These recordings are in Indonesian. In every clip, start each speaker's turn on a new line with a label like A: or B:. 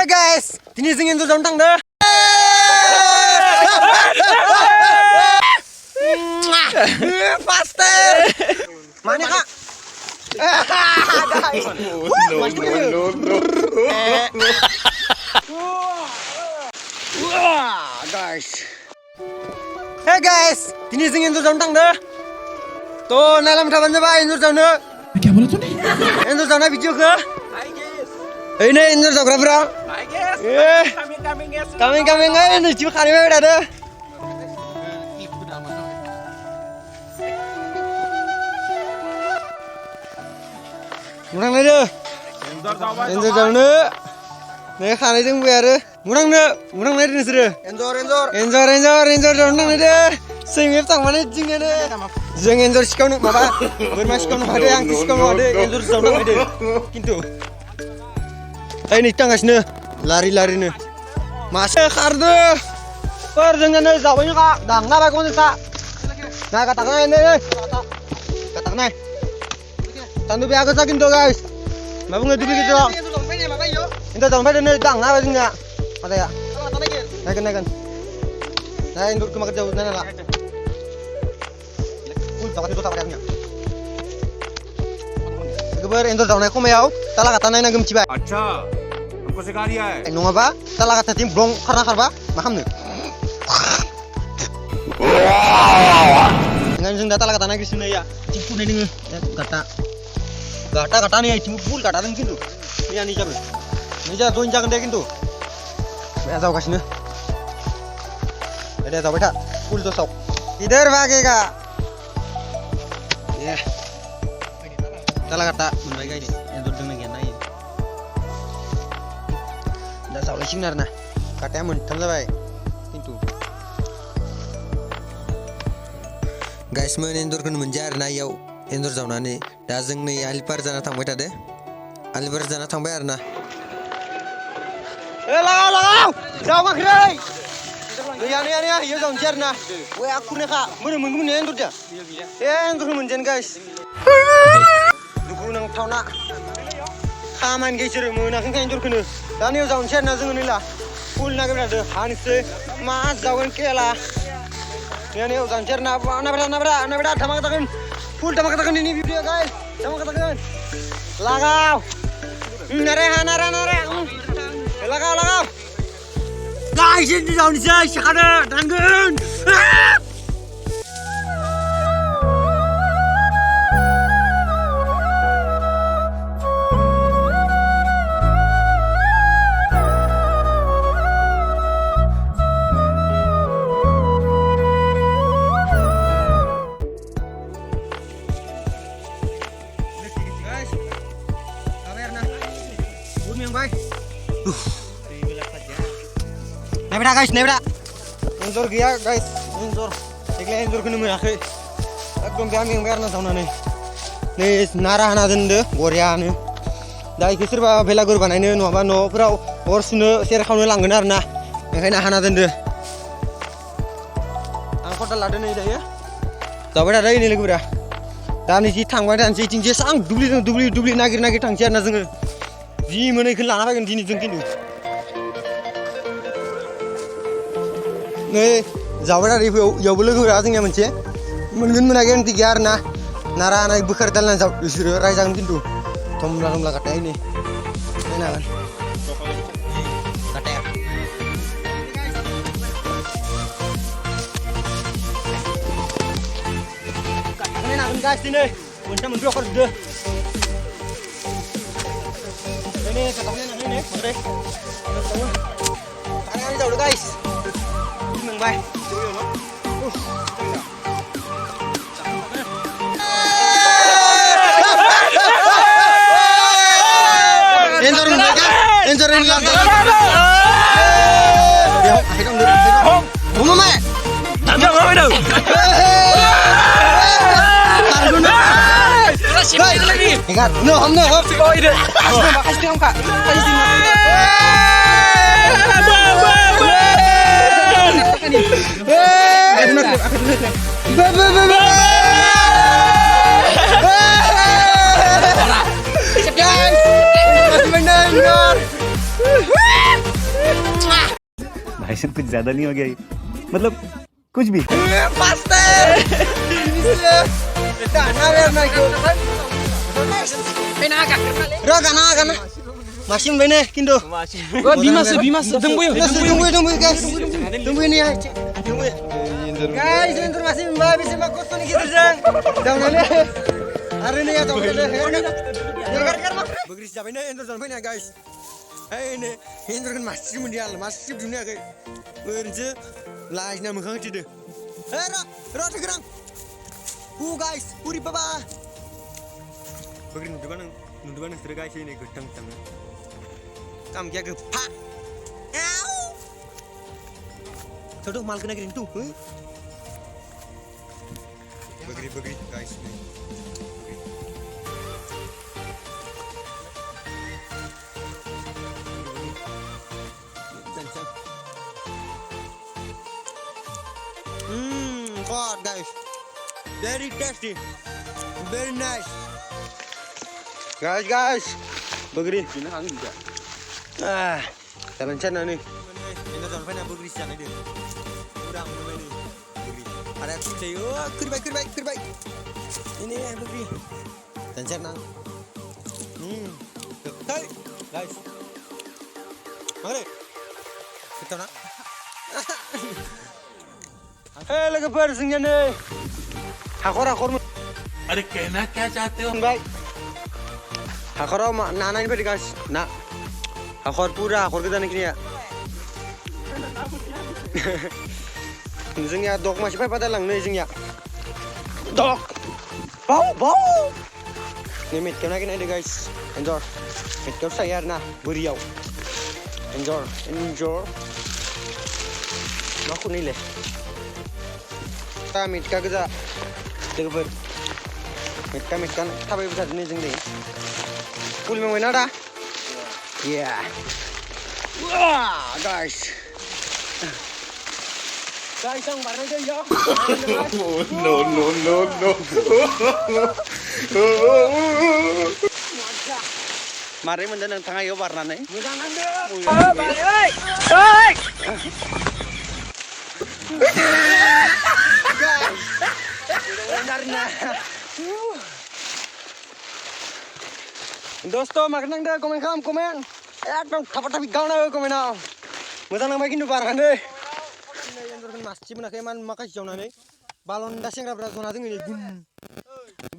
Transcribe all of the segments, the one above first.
A: Hey guys, ini singin tuh tentang deh. Faster. Mana kak? Guys. Hey guys, ini singin tuh tentang deh. Tuh, nalam taban coba indur sana.
B: क्या बोला तूने?
A: Indur sana video ke? Ini indur jaga berapa? Coming aja nih, cuma kali ini ada. Murang aja. Indur sana. Nih kali itu biar. Murang aja nih sih. Indur sana aja. Singip tak mana jingga deh. Jeng indur sekarang apa? Bermain sekarang ada yang sekarang ada indur sana ada. Kintu. Ini tengah sini, lari nih. Masih kardu, perjalanan jauhnya kak, dah nggak baik untuk kak. Nah katakan ini, katakan ini. Tandu biar aku sakin tuh guys. Mabung nggak dulu gitu. Itu sampai ini dah nggak baik nggak. Ada ya? Naikin. Nah indur kemana jauh nana lah. Takut itu tak kayaknya. Kebar indur tahun aku mau, talah kata nai nagem cibai.
C: अच्छा हमको सिखा दिया है
A: Nung apa? Talah kata tim blong karena karba, maham nih. Ngan sing data lah kata nagi sini ya. Cipu nih nih kata nih cipu full kata nih gitu. Ini ani jabe. Ini jabe tuh injak deh gitu. Biasa kasih nih. Ada tahu betul? Full tuh sok. Idhar भागेगा. Ya. Talah kata menjaga ini. Yang tuh dengan naik. Dah salah sih narna. Katanya mun thamsa baik. Kintu. Guys, men indur kan menjar na yau. Indur jaunane. Da जों नै आलिपार जाना थांबाय थादो. आलिपार जाना थांबाय आरोना. लागाव. जाव माख्रै. Ya, iya जाउन सेरना. Woi aku nih kak. Mun indur dah. Indur menjen guys. Duku nang tauna. Kaman geser monakin kan indur kene. Dan yo जाउन सेरना जों नै ला. Full naga berada. Hanisnya mas जाउन केला. Ini yo जाउन सेरना. Nabra dhamak takan. Full dhamak takan ini video guys. Dhamak takan. Lagaw. Nare. Lagaw. Guys, ini जाउन saya sekada dangun. Nebra. Indur gaya guys. Indur kena merakai. Ekdom biar na tahu nih. Nih nara hana dende, Korea nih. Dah ikut serba bela guru banai nih, no pura orasnya share kau nih langganar na. Yang hana dende. Angkot lada nih dah ya. Tahu ada ini lagi pura. Dan ini tangguan dan si cincin sang dubli nagir tangciar na zeng. Di mana ikut lana bagian di zeng kini. Nih, jauh dari jauh belum gua asing ya mencet. Mungkin menagihan tiga arna, nara anak ibu kerja lan jauh disuruh rajang pintu. Tomlah kata ini. Ini kan? Kata ya. Ini nak guys ini. Muncul mundur kerja. Ini katanya ini, mari. Sekarang jauh guys. Bay. Enjorin lang. Yo, akhirnya mundur. Bunga mai. Jangan ngomong dong. Guys, lagi. Ingat, no, हमने अब bawa ide. Kasih om Kak. Kasih guys, masih mendengar.
B: Tension कुछ ज्यादा नहीं हो गया ये? मतलब कुछ भी.
A: Master! Dana biar naik. Ro kana. Masih bene kindo.
D: Bimas,
A: Tunggu guys. Tunggu ini ya. Tunggu. Guys, ini masih mbak bisa makut nih kita jang. Jangan deh. Hari ini ya tunggu deh. Begris siapa ini enter sampai nih guys. Ini enter kan masih mundial, masih dunia kayak. Berje, lainnya menghenti deh. Ro tegerang. Guys, puri baba. Begris nundukan sudah guys ini gedang tengah. Kamu क्या कर फा छोड़ो माल कना करें तू बगरी guys God guys very tasty very nice guys bagri jalan sana nih. Ini jalan mana bugri sana dia. Kurang mana nih bugri. Ada cuci. Oh, kurbaik. Ini bugri. Jalan sana. Hey, guys. Mari. Kita nak. लगे पर सिंह ने हाखर
C: अरे कहना क्या चाहते हो
A: भाई हाखर नाना नि पनि गाइस ना हाखर पुरा हाखर गोदान किनिया जोंनिया दग मासे फायफादा लांनो जोंनिया दग बाव नै मेटकाव नागिरनायदो गाइस एन्जर मेटकाव सायो आरोना बोरियाव एन्जर मा खुनैले मेटका गोजा लोगोफोर मेटका थाबायबाय थादों जों नै फुल मेंबायना दा yeah guys ang barang deh ya
C: no
A: mari mendan tengah yo warnane दोस्तों मागनां दे komen एकदम थापा-थापि गावना komen मोजां नांबाय खिन्थु बारानो मासि मोनाखै माखासे जावनानै बालन्दा सेंग्राफ्रा जना दोङो नै गुन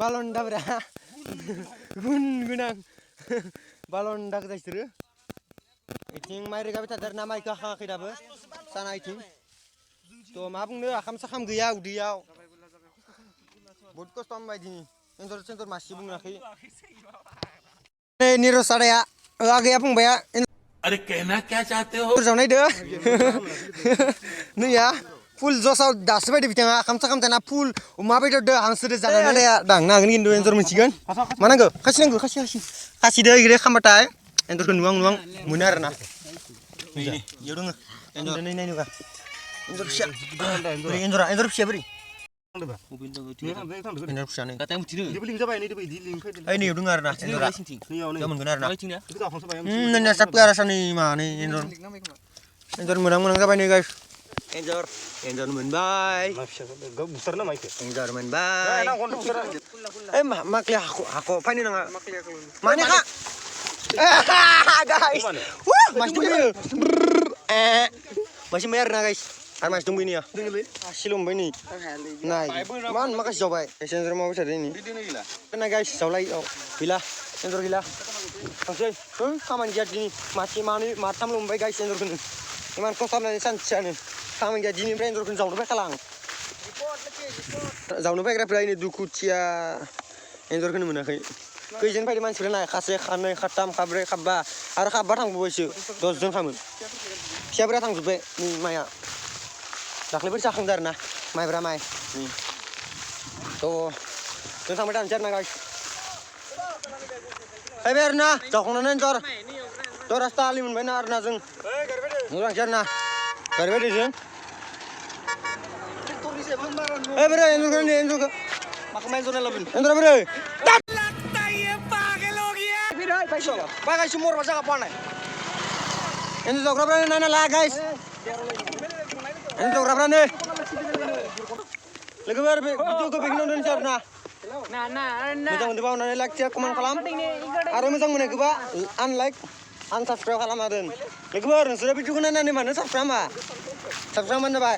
A: बालन्दाफ्रा गुन गोनां बालन्दा गोजा बिसोरो इथिं माइ रोगाबाय थादों आरोना माइखौ हाखाङाखै दाबो जाना इथिं थ' मा बुंनो आखाम साखाम गैया उदैयाव बहुद खस्थ' मोनबाय दिनै एन्जर मासि बुङाखै निरज सादाया आगैया फंबाया
C: अरे कहना क्या चाहते हो
A: जावनाय दो नैया फुल जसाव दासो बायदो बिथाङा खामसा दाना फुल अमा बेदर दो हांसोदो जानानै आदाया दांनो हागोन खिन्थु एन्जर मोनसिगोन मा नांगौ खासि नांगौ खासिदो इग्रे खामबाथाय एन्जरखौ नुवां मोनो आरोना इयाव दङ एन्जर नै नायनोबा एन्जर फिसा बोरै एन्जर फिसा बोरै एन्जर फिसा नै ओइ नैयाव दङ आरोना एन्जरा इयाव मोनगोन आरोना नोंना सापि आरासानि मानै एन्जर मोनां जाबाय नै गाइस एन्जर मोनबाय एन्जर मोनबाय ओइ माक्लिया हाख' फायनो नाङा माने खा गाइस मासि दंबायो मासि मोनबाय आरोना गाइस आरो मासि दंबायो नैया आसिल' मोनबाय नै नाय मान माखासे जावबाय एन्जर माबाय थादों नै ना गाइस जावलाय गैला एन्जर गैला थांसै खामानि गैया दिनै मासे मानै माथामल' मोनबाय गाइस एन्जरखौनो इमान खस्थ' खालामनानै सानसेयानो खामानि गैया दिनैनिफ्राय एन्जरखौनो जावनो फायखाला आं जावनो फायग्राफ्रा नै दुखुथिया एन्जरखौनो मोनाखै खैजोन फैदों मानसिफ्रा नाय खासे खानै खाथाम खाब्रै खाबा आरो खाबा थांबावबायसो 10 जन खामोन फिसाफोरा थांजोब्बाय नै माइया दाख्लैफोर जाखांदों आरोना माइब्रा माइ थ' जों थांबाय थानोसै आरोना गाइस फैबाय आरोना जावखांनानै एन्जर थ' रास्ता आलि मोनबायना आरोना जों मोजांसै आरोना गारबाय दे जों ओइ बोरै एन्जरखौ माखौ एन्जर लाबोन एन्जरा बोरै बागायसो मरबा जागा पानाय एन्जर जावग्राफ्रा नायना ला गाइस हिन्जावफ्रानो लोगोफोर भिडिअखौ बेखिनियावनो दोनसै आरोना मोजां मोनदोंबा अननानै लाइक शेयार कमेन्ट खालाम आरो मोजां मोननायखौबा आनलाइक आनसाबसक्राइब खालामना दोन लोगोफोर नोंसोरो भिडिअखौ नायनानै मानो साबसक्राइब मा साबसक्राइब होबानो जाबाय